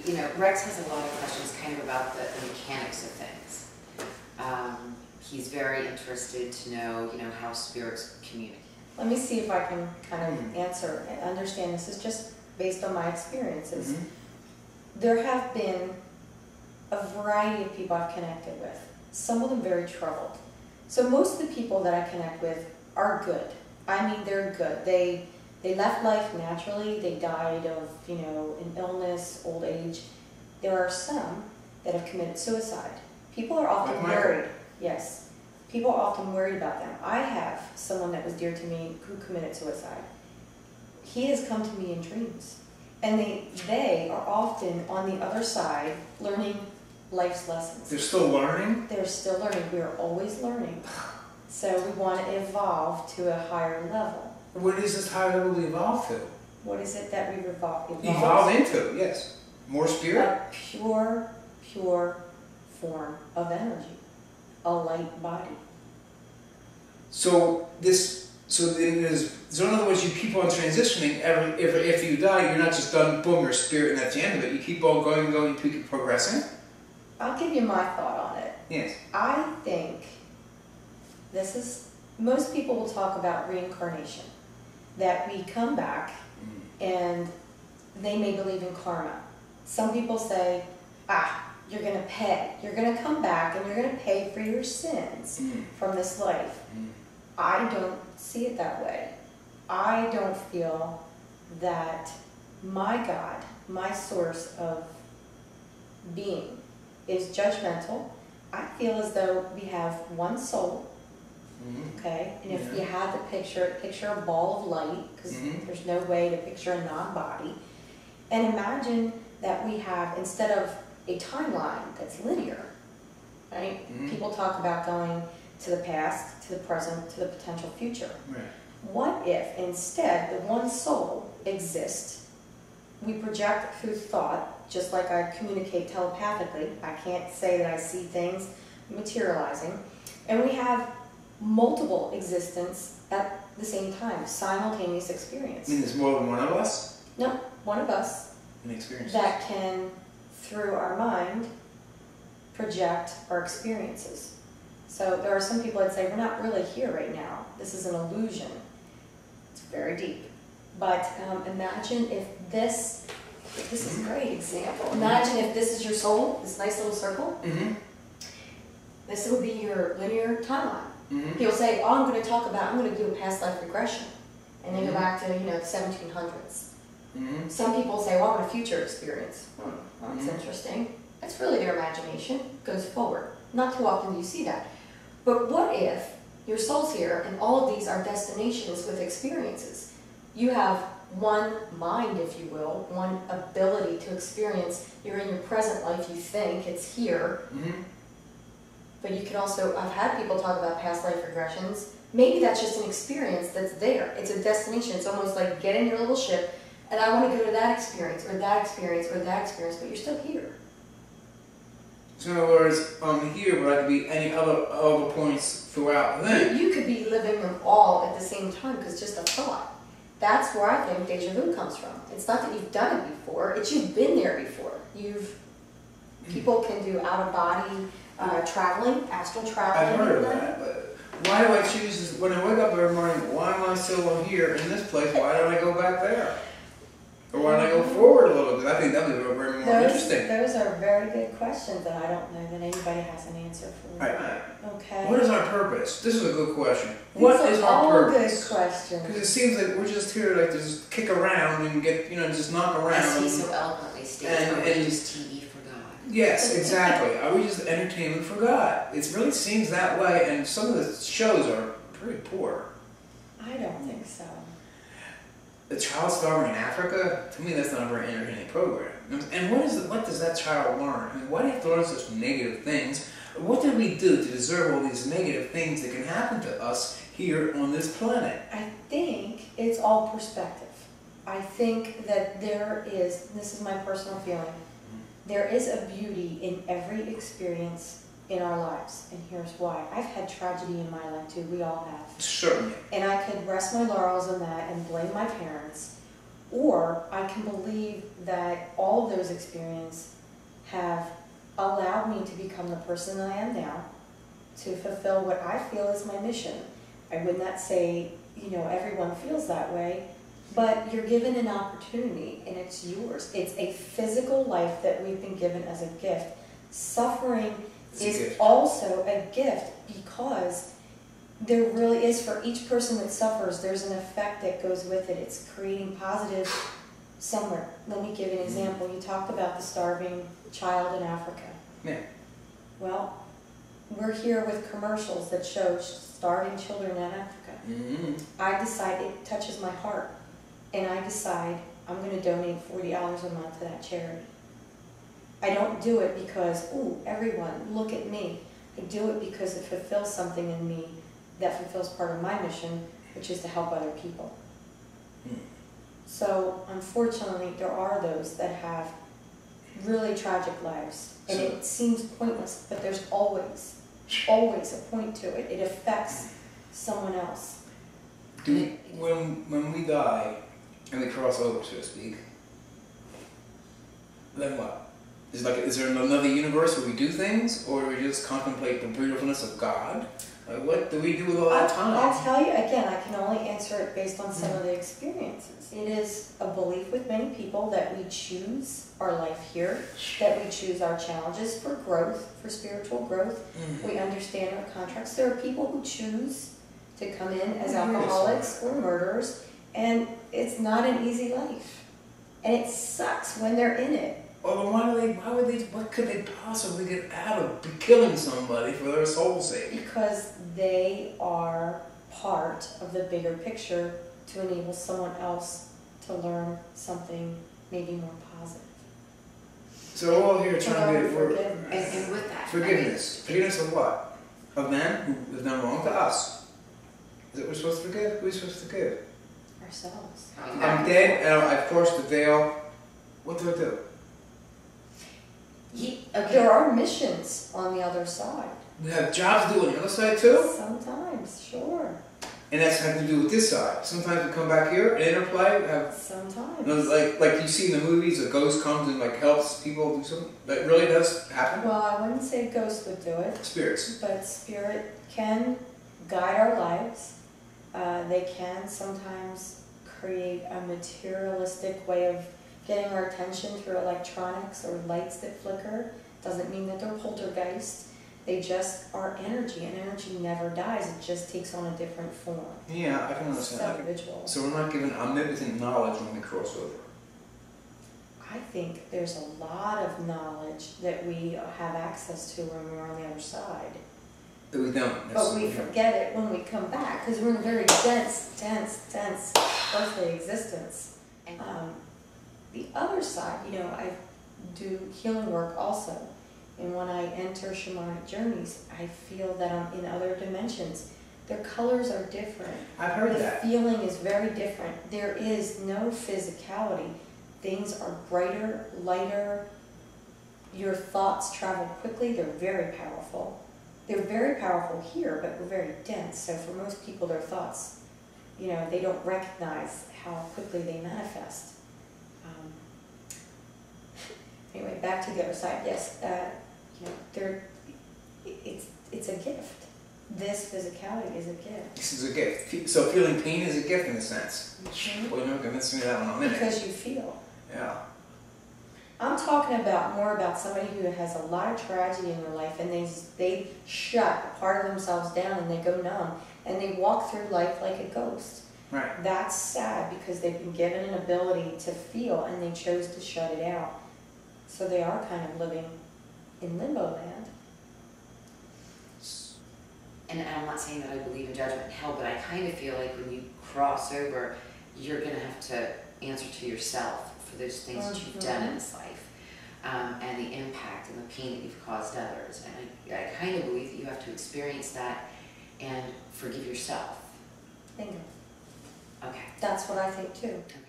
you know, Rex has a lot of questions kind of about the mechanics of things. He's very interested to know, you know, how spirits communicate. Let me see if I can kind of answer and understand. This is just based on my experiences. There have been a variety of people I've connected with, some of them very troubled. So most of the people that I connect with are good. I mean, they're good. They left life naturally. They died of, you know, an illness, old age. There are some that have committed suicide. People are often worried. Yes. People are often worried about them. I have someone that was dear to me who committed suicide. He has come to me in dreams. And they are often on the other side learning life's lessons. They're still learning? They're still learning. We are always learning. So we want to evolve to a higher level. What is this higher level evolve to? What is it that we evolve into, yes. More spirit? A pure form of energy. A light body. So in other words, you keep on transitioning. After you die, you're not just done, boom, you're a spirit and that's the end of it. You keep on going, you keep progressing? I'll give you my thought on it. Yes. I think most people will talk about reincarnation. That we come back and they may believe in karma. Some people say, you're going to pay. You're going to come back and you're going to pay for your sins from this life. I don't see it that way. I don't feel that my God, my source of being, is judgmental. I feel as though we have one soul, okay? And if you had to picture a ball of light, because there's no way to picture a non-body, and imagine that we have, instead of a timeline that's linear, right? People talk about going to the past, to the present, to the potential future. Right. What if instead the one soul exists, we project through thought, just like I communicate telepathically, I can't say that I see things materializing, and we have multiple existence at the same time, simultaneous experience. You mean there's more than one of us? No, one of us that can, through our mind, project our experiences. So there are some people that say, we're not really here right now. This is an illusion. It's very deep. But imagine if this is a great example. Imagine if this is your soul, this nice little circle. This would be your linear timeline. People say, I'm going to do a past life regression. And then go back to, the 1700s. Some people say, I want a future experience. That's interesting. That's really their imagination. Goes forward. Not too often do you see that. But what if your soul's here and all of these are destinations with experiences? You have one mind, if you will, one ability to experience. You're in your present life, you think it's here. But you can also, I've had people talk about past life regressions. Maybe that's just an experience that's there. It's a destination. It's almost like get in your little ship and I want to go to that experience or that experience or that experience, but you're still here. So in other words, I'm here, but I could be any other points throughout the thing. You could be living them all at the same time because just a thought. That's where I think deja vu comes from. It's not that you've done it before, it's you've been there before. People can do out-of-body traveling, astral traveling. I've heard of that, but why do I choose this? When I wake up every morning, why am I still here in this place? Why don't I go back there? Or why don't I go forward a little bit? I think that would be very more interesting. Those are very good questions that I don't know that anybody has an answer for. Right. Okay. What is our purpose? This is a good question. What is our purpose? These are all good questions. Because it seems like we're just here to just kick around and get, just knock around. As he so eloquently states, and just TV for God. Yes, exactly. Are we just entertainment for God? It really seems that way, and some of the shows are pretty poor. I don't think so. A child starving in Africa? To me, that's not a very entertaining program. And what does that child learn? I mean, why do you have to learn such negative things? What did we do to deserve all these negative things that can happen to us here on this planet? I think it's all perspective. I think that there is, this is my personal feeling, there is a beauty in every experience in our lives, and here's why. I've had tragedy in my life too, we all have. Certainly. And I could rest my laurels on that and blame my parents, Or I can believe that all of those experiences have allowed me to become the person I am now, to fulfill what I feel is my mission. I would not say, everyone feels that way, but you're given an opportunity and it's yours. It's a physical life that we've been given as a gift. Suffering is also a gift because there really is, for each person that suffers, there's an effect that goes with it. It's creating positive somewhere. Let me give you an example. You talked about the starving child in Africa. Yeah. Well, we're here with commercials that show starving children in Africa. Mm-hmm. I decide, it touches my heart, and I decide I'm going to donate $40 a month to that charity. I don't do it because, ooh, everyone, look at me. I do it because it fulfills something in me that fulfills part of my mission, which is to help other people. Mm. So, unfortunately, there are those that have really tragic lives, and it seems pointless, but there's always a point to it. It affects someone else. When we die and we cross over, so to speak, then what? Is there another universe where we do things, or do we just contemplate the beautifulness of God? Like, what do we do with all that time? I'll tell you, again, I can only answer it based on some of the experiences. It is a belief with many people that we choose our life here, that we choose our challenges for growth, for spiritual growth. We understand our contracts. There are people who choose to come in as alcoholics or murderers, and it's not an easy life. And it sucks when they're in it. Well, what could they possibly get out of killing somebody for their soul's sake? Because they are part of the bigger picture to enable someone else to learn something maybe more positive. So we're all here trying to get And with that, forgiveness. Forgiveness of what? Of them who have done wrong to us. Is it we're supposed to forgive? Who are we supposed to forgive? Ourselves. I'm dead, and I've crossed the veil. What do I do? There are missions on the other side. We have jobs to do on the other side too? Sometimes, sure. And that's had to do with this side. Sometimes we come back here and interplay. We have, Sometimes. like you see in the movies, a ghost comes and helps people do something. That really does happen. Well, I wouldn't say ghosts would do it. Spirits. But spirit can guide our lives. They can sometimes create a materialistic way of getting our attention through electronics or lights that flicker. Doesn't mean that they're poltergeists. They just are energy, and energy never dies. It just takes on a different form. Yeah, I can understand that. Individual. So we're not given omnipotent knowledge when we cross over. I think there's a lot of knowledge that we have access to when we're on the other side. That we don't. But we forget it when we come back, because we're in a very dense earthly existence. The other side, I do healing work also. And when I enter shamanic journeys, I feel that I'm in other dimensions. Their colors are different. I've heard that. The feeling is very different. There is no physicality. Things are brighter, lighter. Your thoughts travel quickly. They're very powerful. They're very powerful here, but we're very dense. So for most people, their thoughts, they don't recognize how quickly they manifest. Anyway, back to the other side. Yes, it's a gift. This physicality is a gift. This is a gift. So feeling pain is a gift in a sense. Mm-hmm. Well, you're not convincing me of that one in a minute. Because you feel. Yeah. I'm talking more about somebody who has a lot of tragedy in their life, and they shut a part of themselves down and they go numb and they walk through life like a ghost. Right. That's sad because they've been given an ability to feel and they chose to shut it out. So they are kind of living in limbo land. And I'm not saying that I believe in judgment and hell, but I kind of feel like when you cross over, you're going to have to answer to yourself for those things that you've done in this life, and the impact and the pain that you've caused others. And I kind of believe that you have to experience that and forgive yourself. Bingo. Okay. That's what I think too. Okay.